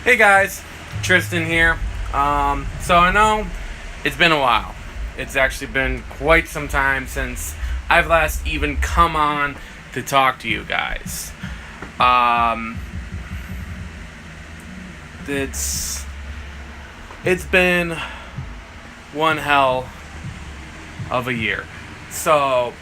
Hey guys, Tristan here. So I know it's been a while. It's actually been quite some time since I've last even come on to talk to you guys. Um, it's it's been one hell of a year. So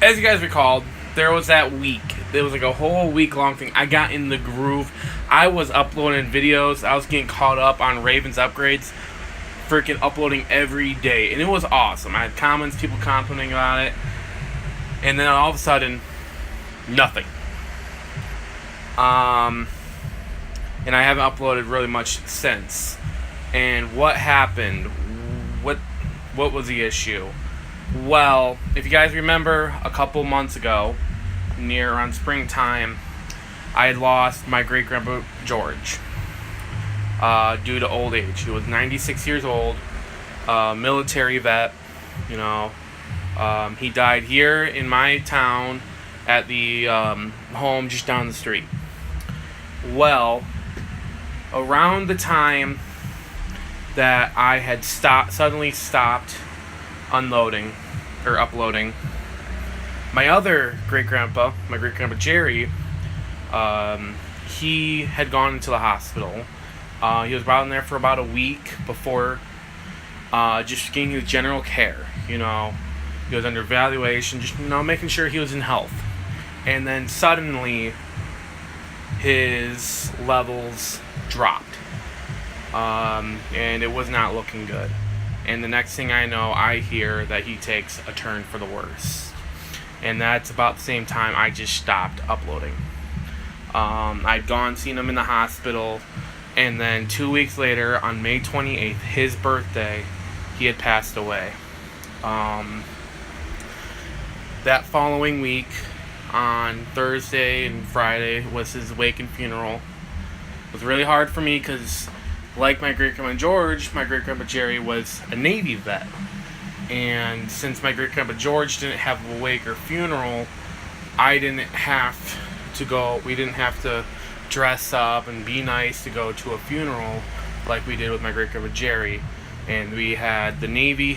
as you guys recalled, there was that week. It was like a whole week long thing. I got in the groove. I was uploading videos. I was getting caught up on Raven's upgrades. Freaking uploading every day. And it was awesome. I had comments, people commenting about it. And then all of a sudden, nothing. And I haven't uploaded really much since. And what happened? What was the issue? Well, if you guys remember, a couple months ago, near around springtime, I had lost my great-grandpa George due to old age. He was 96 years old, military vet, you know. He died here in my town at the home just down the street. Well, around the time that I had suddenly stopped unloading or uploading, my other great-grandpa, my great-grandpa Jerry, he had gone into the hospital. He was in there for about a week before just getting his general care, you know. He was under evaluation, just, you know, making sure he was in health. And then suddenly, his levels dropped. And it was not looking good. And the next thing I know, I hear that he takes a turn for the worse. And that's about the same time I just stopped uploading. I'd seen him in the hospital, and then 2 weeks later, on May 28th, his birthday, he had passed away. That following week, on Thursday and Friday, was his wake and funeral. It was really hard for me because, like my great-grandpa George, my great-grandpa Jerry was a Navy vet. And since my great-grandpa George didn't have a wake or funeral, we didn't have to dress up and be nice to go to a funeral like we did with my great-grandpa Jerry. And we had the Navy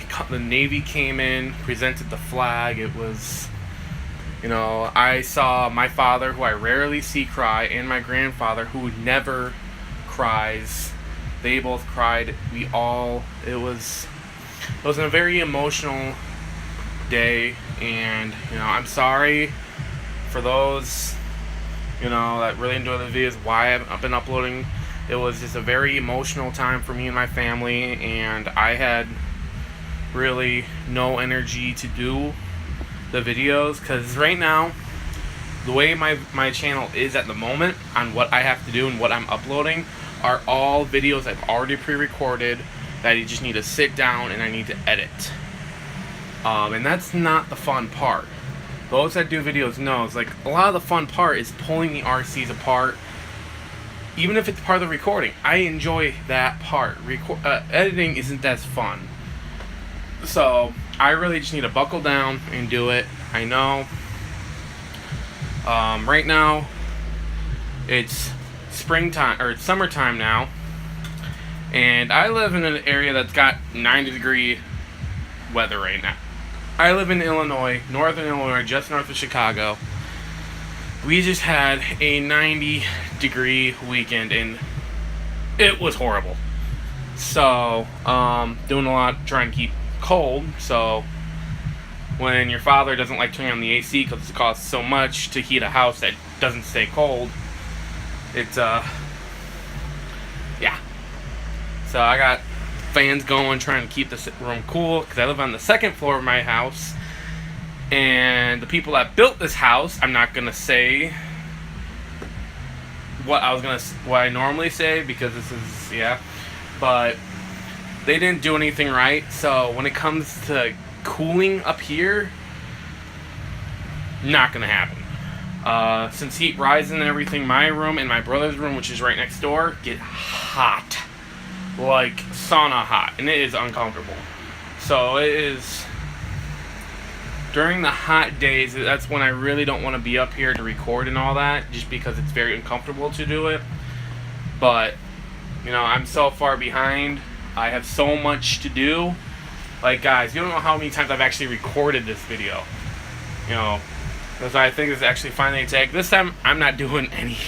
came in, presented the flag. It was, you know, I saw my father, who I rarely see cry, and my grandfather, who never cries. They both cried. It was a very emotional day, and, you know, I'm sorry for those, you know, that really enjoy the videos, why I've been uploading. It was just a very emotional time for me and my family, and I had really no energy to do the videos, because right now, the way my channel is at the moment, on what I have to do and what I'm uploading, are all videos I've already pre-recorded that I just need to sit down and I need to edit. And that's not the fun part. Those that do videos knows, like, a lot of the fun part is pulling the RCs apart. Even if it's part of the recording, I enjoy that part. Editing isn't as fun. So I really just need to buckle down and do it. I know. Right now, it's springtime or it's summertime now, and I live in an area that's got 90-degree weather right now. I live in Illinois, northern Illinois, just north of Chicago. We just had a 90-degree weekend, and it was horrible. So, doing a lot trying to keep cold. So, when your father doesn't like turning on the AC because it costs so much to heat a house that doesn't stay cold, it's, yeah. So I got fans going, trying to keep the room cool, because I live on the second floor of my house. And the people that built this house, I'm not going to say what I normally say, because this is, yeah. But they didn't do anything right. So when it comes to cooling up here, not going to happen. Since heat rises and everything, my room and my brother's room, which is right next door, get hot. Like sauna hot. And it is uncomfortable. So it is, during the hot days, that's when I really don't want to be up here to record and all that, just because it's very uncomfortable to do it. But, I'm so far behind. I have so much to do. Like, guys, you don't know how many times I've actually recorded this video. Because I think it's actually finally a take. This time, I'm not doing any.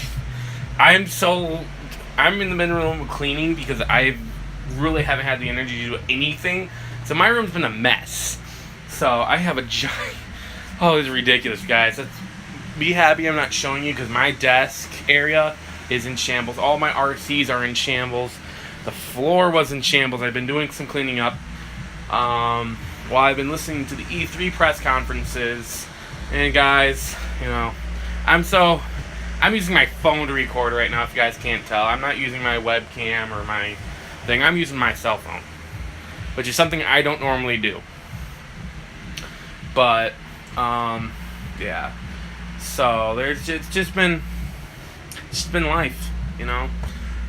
I'm in the middle of cleaning because I really haven't had the energy to do anything. So my room's been a mess. So I have a giant. Oh, it's ridiculous, guys. Be happy I'm not showing you because my desk area is in shambles. All my RCs are in shambles. The floor was in shambles. I've been doing some cleaning up. While I've been listening to the E3 press conferences. And guys, I'm using my phone to record right now if you guys can't tell. I'm not using my webcam or my thing. I'm using my cell phone, which is something I don't normally do. But, yeah. So, it's just been life,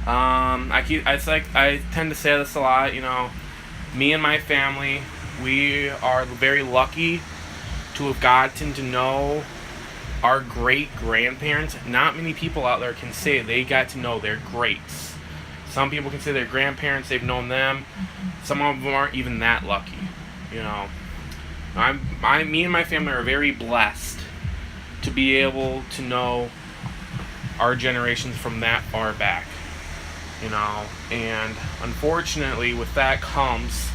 I tend to say this a lot, me and my family, we are very lucky to have gotten to know our great-grandparents. Not many people out there can say they got to know their greats. Some people can say their grandparents, they've known them. Some of them aren't even that lucky, me and my family are very blessed to be able to know our generations from that far back, and unfortunately with that comes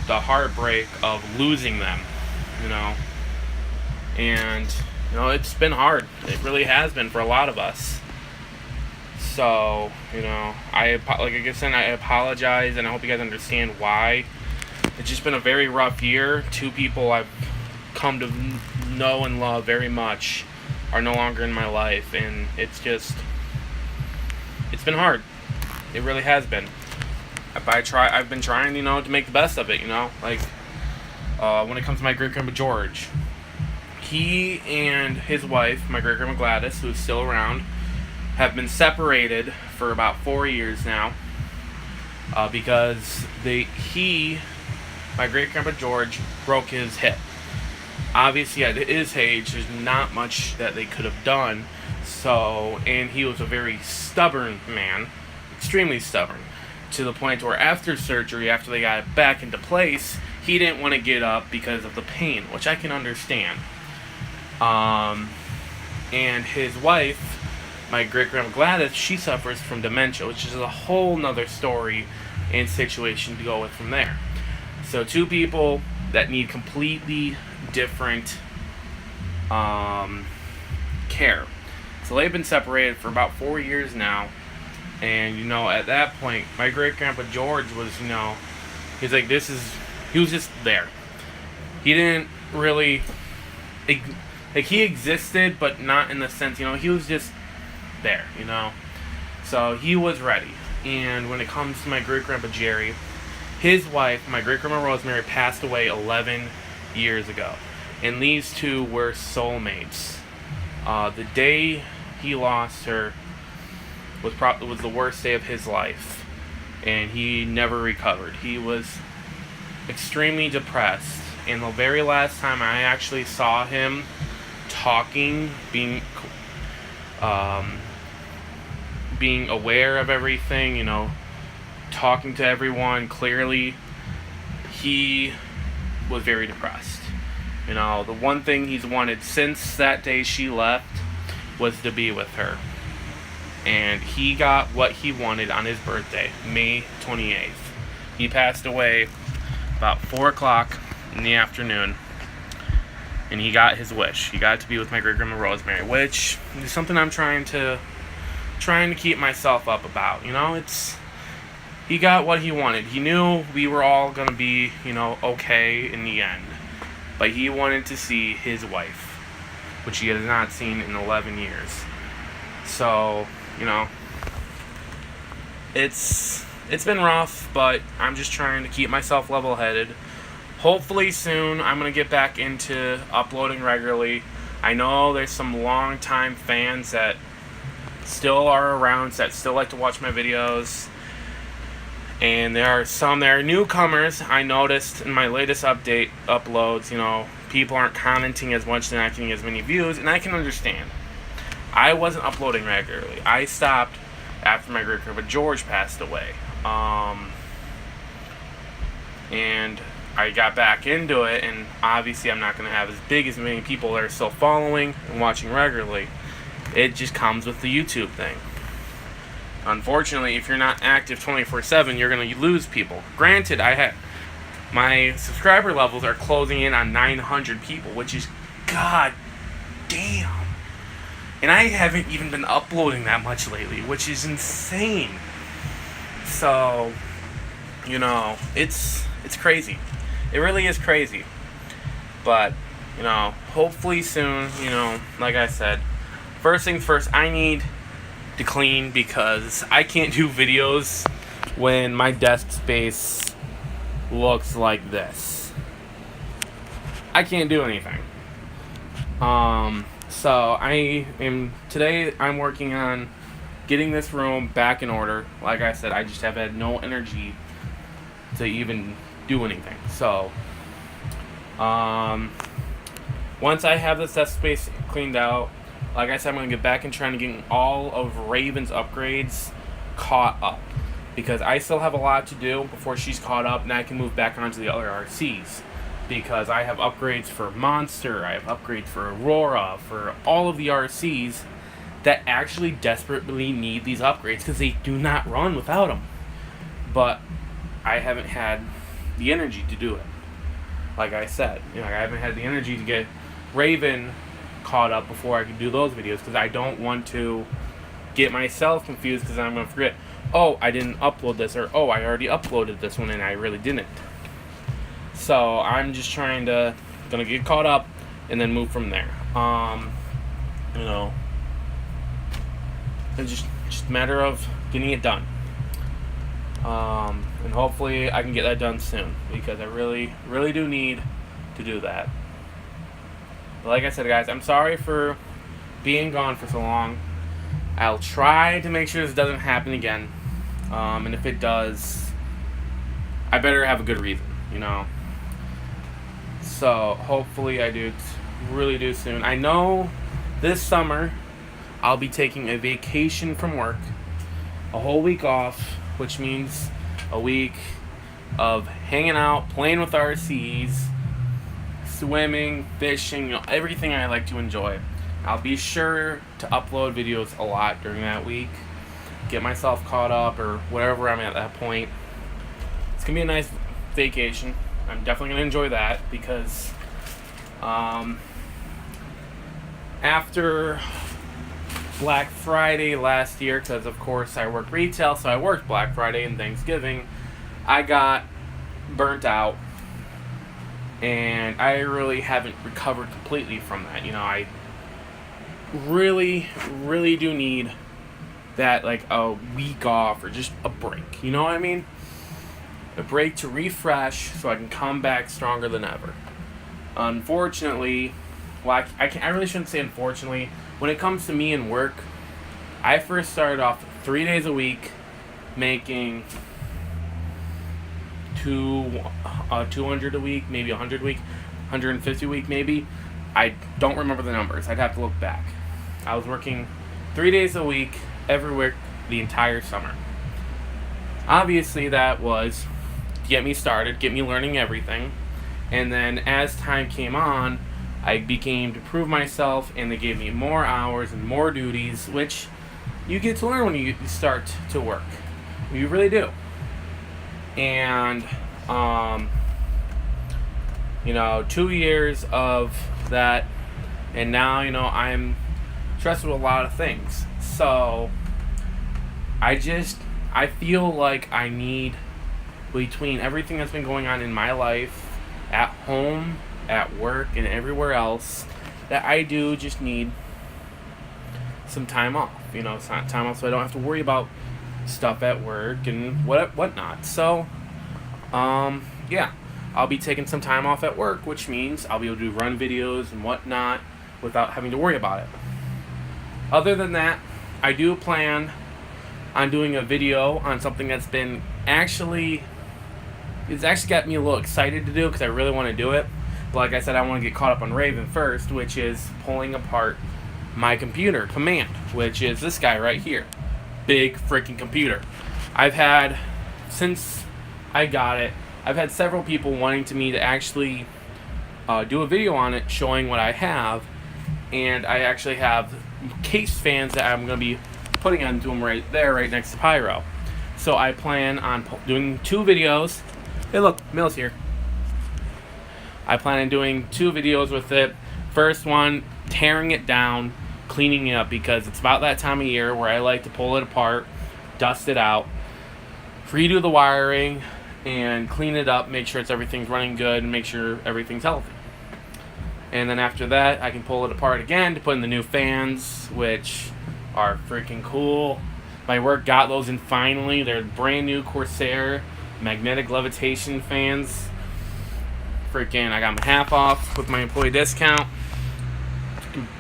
the heartbreak of losing them, and it's been hard. It really has been for a lot of us. So, I apologize, and I hope you guys understand why. It's just been a very rough year. Two people I've come to know and love very much are no longer in my life, and it's been hard. It really has been. I've been trying, to make the best of it, when it comes to my great-grandpa George. He and his wife, my great-grandma Gladys, who's still around, have been separated for about 4 years now, because my great-grandpa George broke his hip. Obviously, at his age, there's not much that they could have done. So, and he was a very stubborn man, extremely stubborn, to the point where after surgery, after they got it back into place, he didn't want to get up because of the pain, which I can understand. And his wife, my great-grandma Gladys, she suffers from dementia, which is a whole nother story and situation to go with from there. So two people that need completely different care. So they've been separated for about 4 years now. And, at that point, my great-grandpa George was, he's like, he was just there. He didn't really, he existed, but not in the sense, he was just there, So he was ready. And when it comes to my great-grandpa Jerry, his wife, my great-grandma Rosemary, passed away 11 years ago. And these two were soulmates. The day he lost her was the worst day of his life. And he never recovered. He was extremely depressed. And the very last time I actually saw him talking, being aware of everything, talking to everyone clearly, he was very depressed. The one thing he's wanted since that day she left was to be with her. And he got what he wanted on his birthday, May 28th. He passed away about 4 o'clock in the afternoon. And he got his wish. He got to be with my great-grandma Rosemary, which is something I'm trying to keep myself up about. He got what he wanted. He knew we were all going to be, okay in the end. But he wanted to see his wife, which he has not seen in 11 years. So, it's been rough, but I'm just trying to keep myself level-headed. Hopefully soon I'm going to get back into uploading regularly. I know there's some long-time fans that still are around, that still like to watch my videos. And there are newcomers. I noticed in my latest uploads, people aren't commenting as much, they're not getting as many views, and I can understand. I wasn't uploading regularly. I stopped after my great grandpa George passed away. And I got back into it, and obviously I'm not going to have as many people that are still following and watching regularly. It just comes with the YouTube thing. Unfortunately, if you're not active 24/7, you're going to lose people. Granted, my subscriber levels are closing in on 900 people, which is god damn. And I haven't even been uploading that much lately, which is insane. So, it's crazy. It really is crazy. But, hopefully soon, like I said, first things first, I need to clean because I can't do videos when my desk space looks like this. I can't do anything. So today I'm working on getting this room back in order. Like I said, I just have had no energy to even do anything. So, once I have this desk space cleaned out, like I said, I'm going to get back and trying to get all of Raven's upgrades caught up. Because I still have a lot to do before she's caught up, and I can move back onto the other RCs. Because I have upgrades for Monster, I have upgrades for Aurora, for all of the RCs that actually desperately need these upgrades because they do not run without them. But I haven't had the energy to do it. Like I said, I haven't had the energy to get Raven caught up before I can do those videos because I don't want to get myself confused because I'm going to forget, oh, I didn't upload this, or oh, I already uploaded this one and I really didn't. So I'm just gonna get caught up and then move from there. It's just a matter of getting it done. And hopefully I can get that done soon because I really, really do need to do that. But like I said, guys, I'm sorry for being gone for so long. I'll try to make sure this doesn't happen again. And if it does, I better have a good reason, So hopefully I really do soon. I know this summer I'll be taking a vacation from work, a whole week off, which means a week of hanging out, playing with RCs, swimming, fishing, everything I like to enjoy. I'll be sure to upload videos a lot during that week, get myself caught up or whatever I'm at that point. It's going to be a nice vacation. I'm definitely going to enjoy that because after Black Friday last year, because of course I work retail, so I worked Black Friday and Thanksgiving, I got burnt out and I really haven't recovered completely from that. I really, really do need that, like, a week off or just a break. You know what I mean? A break to refresh so I can come back stronger than ever. Unfortunately, well, I really shouldn't say unfortunately. When it comes to me and work, I first started off 3 days a week making 200 a week, maybe 100 a week, 150 a week maybe. I don't remember the numbers. I'd have to look back. I was working 3 days a week, every week, the entire summer. Obviously, that was get me started, get me learning everything. And then as time came on, I began to prove myself, and they gave me more hours and more duties, which you get to learn when you start to work. You really do. And, 2 years of that, and now, I'm stressed with a lot of things. So, I feel like I need, between everything that's been going on in my life, at home, at work, and everywhere else, that I do just need some time off. Some time off so I don't have to worry about stuff at work and whatnot. So, yeah, I'll be taking some time off at work, which means I'll be able to run videos and whatnot without having to worry about it. Other than that, I do plan on doing a video on something that's been it's actually got me a little excited to do because I really want to do it. But like I said, I want to get caught up on Raven first, which is pulling apart my computer command, which is this guy right here. big freaking computer. Since I got it, I've had several people wanting me to actually do a video on it showing what I have, and I actually have case fans that I'm going to be putting onto them right there, right next to Pyro. So I plan on doing 2 videos. Hey look, Mill's here. I plan on doing 2 videos with it. First one, tearing it down, cleaning it up, because it's about that time of year where I like to pull it apart, dust it out, redo the wiring, and clean it up, make sure everything's running good, and make sure everything's healthy. And then after that, I can pull it apart again to put in the new fans, which are freaking cool. My work got those in finally. They're brand new Corsair magnetic levitation fans. Freaking, I got them half off with my employee discount.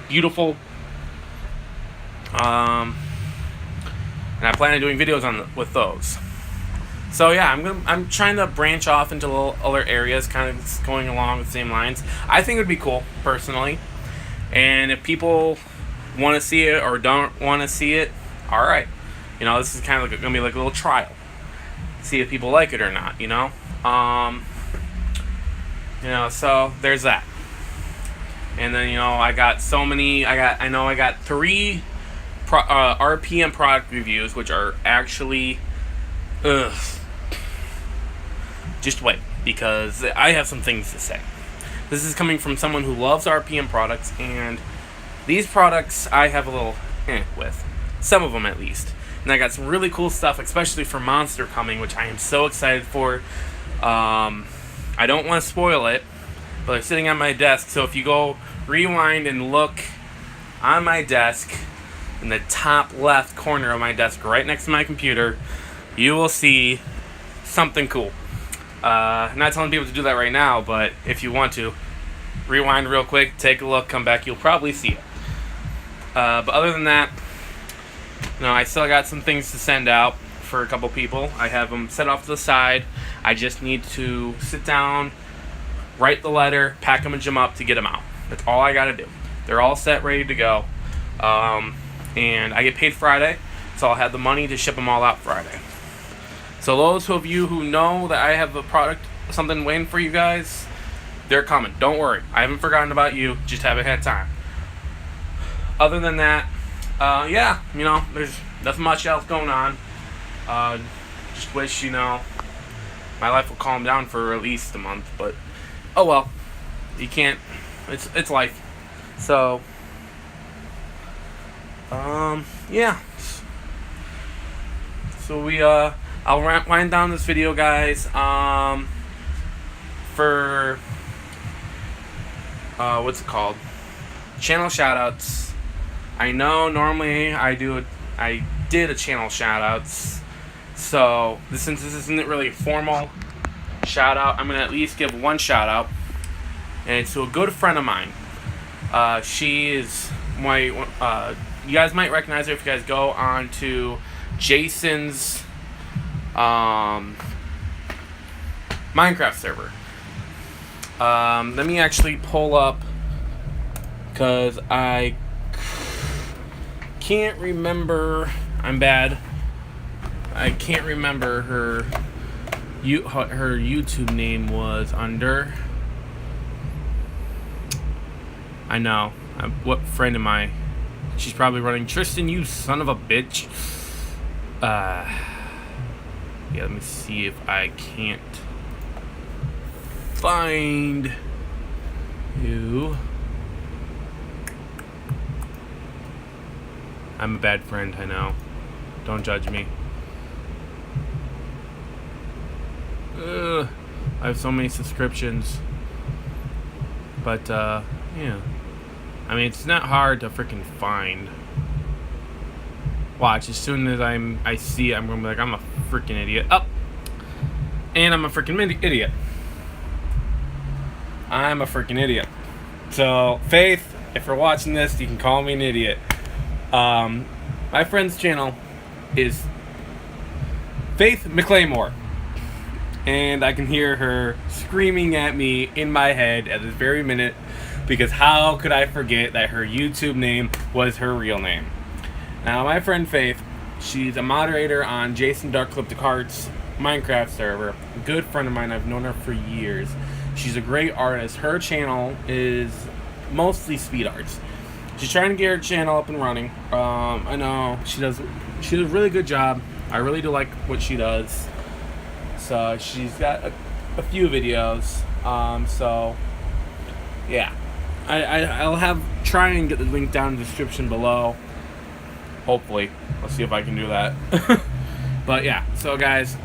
Beautiful. And I plan on doing videos with those. So yeah, I'm trying to branch off into little other areas, kind of going along the same lines. I think it would be cool, personally. And if people want to see it or don't want to see it, all right. You know, this is kind of going to be like a little trial. See if people like it or not, you know? So there's that. And then, I got 3 RPM product reviews, which are actually, just wait, because I have some things to say. This is coming from someone who loves RPM products, and these products I have a little with. Some of them, at least. And I got some really cool stuff, especially for Monster coming, which I am so excited for. I don't want to spoil it, but they're sitting on my desk, so if you go rewind and look on my desk, in the top left corner of my desk, right next to my computer, you will see something cool. I'm not telling people to do that right now, but if you want to, rewind real quick, take a look, come back, you'll probably see it. But other than that, I still got some things to send out for a couple people. I have them set off to the side. I just need to sit down, write the letter, package them up to get them out. That's all I got to do. They're all set, ready to go. And I get paid Friday, so I'll have the money to ship them all out Friday. So those of you who know that I have a product, something waiting for you guys, they're coming. Don't worry. I haven't forgotten about you. Just haven't had time. Other than that, there's nothing much else going on. Just wish, my life will calm down for at least a month. But, oh well. You can't. It's life. So, yeah. So I'll wind down this video, guys. For what's it called? Channel shoutouts. I know normally I did a channel shoutouts. So since this isn't really a formal shoutout, I'm gonna at least give one shoutout, and it's to a good friend of mine. She is my. You guys might recognize her if you guys go on to Jason's Minecraft server. Let me actually pull up, because I can't remember. I'm bad. I can't remember her YouTube name was under. I know. What friend am I? She's probably running. Tristan, you son of a bitch. Yeah, let me see if I can't find you. I'm a bad friend, I know. Don't judge me. I have so many subscriptions. But, yeah. I mean, it's not hard to freaking find. Watch, as soon as I see it, I'm going to be like, I'm a freaking idiot. Oh! And I'm a freaking idiot. I'm a freaking idiot. So, Faith, if you're watching this, you can call me an idiot. My friend's channel is Faith McClaymore. And I can hear her screaming at me in my head at this very minute, because how could I forget that her YouTube name was her real name? Now, my friend Faith She's a moderator on Jason Darkclip Descartes' Minecraft server. A good friend of mine. I've known her for years. She's a great artist. Her channel is mostly speed arts. She's trying to get her channel up and running. I know she does a really good job. I really do like what she does. So she's got a few videos. So yeah, I'll try and get the link down in the description below. Hopefully, let's see if I can do that. But yeah, so guys,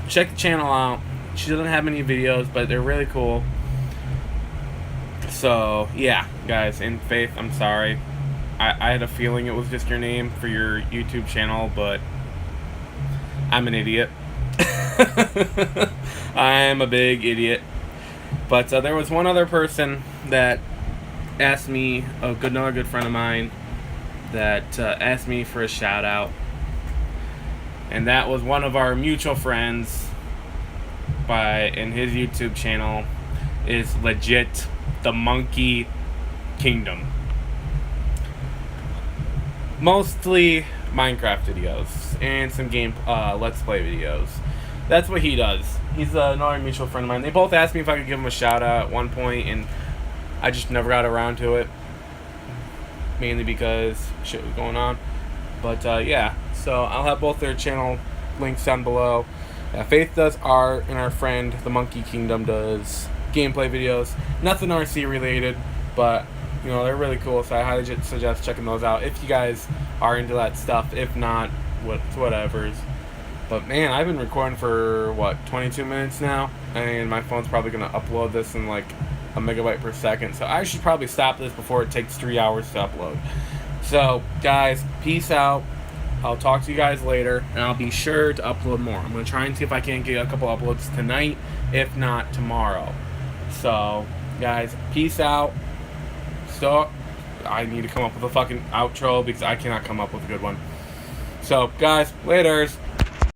check the channel out. She doesn't have many videos, but they're really cool. So yeah, guys, in Faith, I'm sorry. I had a feeling it was just your name for your YouTube channel, but I'm an idiot. I'm a big idiot. But there was one other person that asked me, another good friend of mine, that asked me for a shout out. And that was one of our mutual friends and his YouTube channel is legit the Monkey Kingdom. Mostly Minecraft videos and some Let's Play videos. That's what he does. He's another mutual friend of mine. They both asked me if I could give him a shout out at one point, and I just never got around to it. Mainly because shit was going on. But yeah, so I'll have both their channel links down below. Faith does art, and our friend the Monkey Kingdom does gameplay videos. Nothing RC related, but you know, they're really cool, so I highly suggest checking those out if you guys are into that stuff. If not, whatever's. But man, I've been recording for 22 minutes now, and my phone's probably gonna upload this in like a megabyte per second, so I should probably stop this before it takes 3 hours to upload. So guys, peace out. I'll talk to you guys later, and I'll be sure to upload more. I'm gonna try and see if I can get a couple uploads tonight, if not tomorrow. So guys, peace out. So I need to come up with a fucking outro because I cannot come up with a good one. So guys, laters.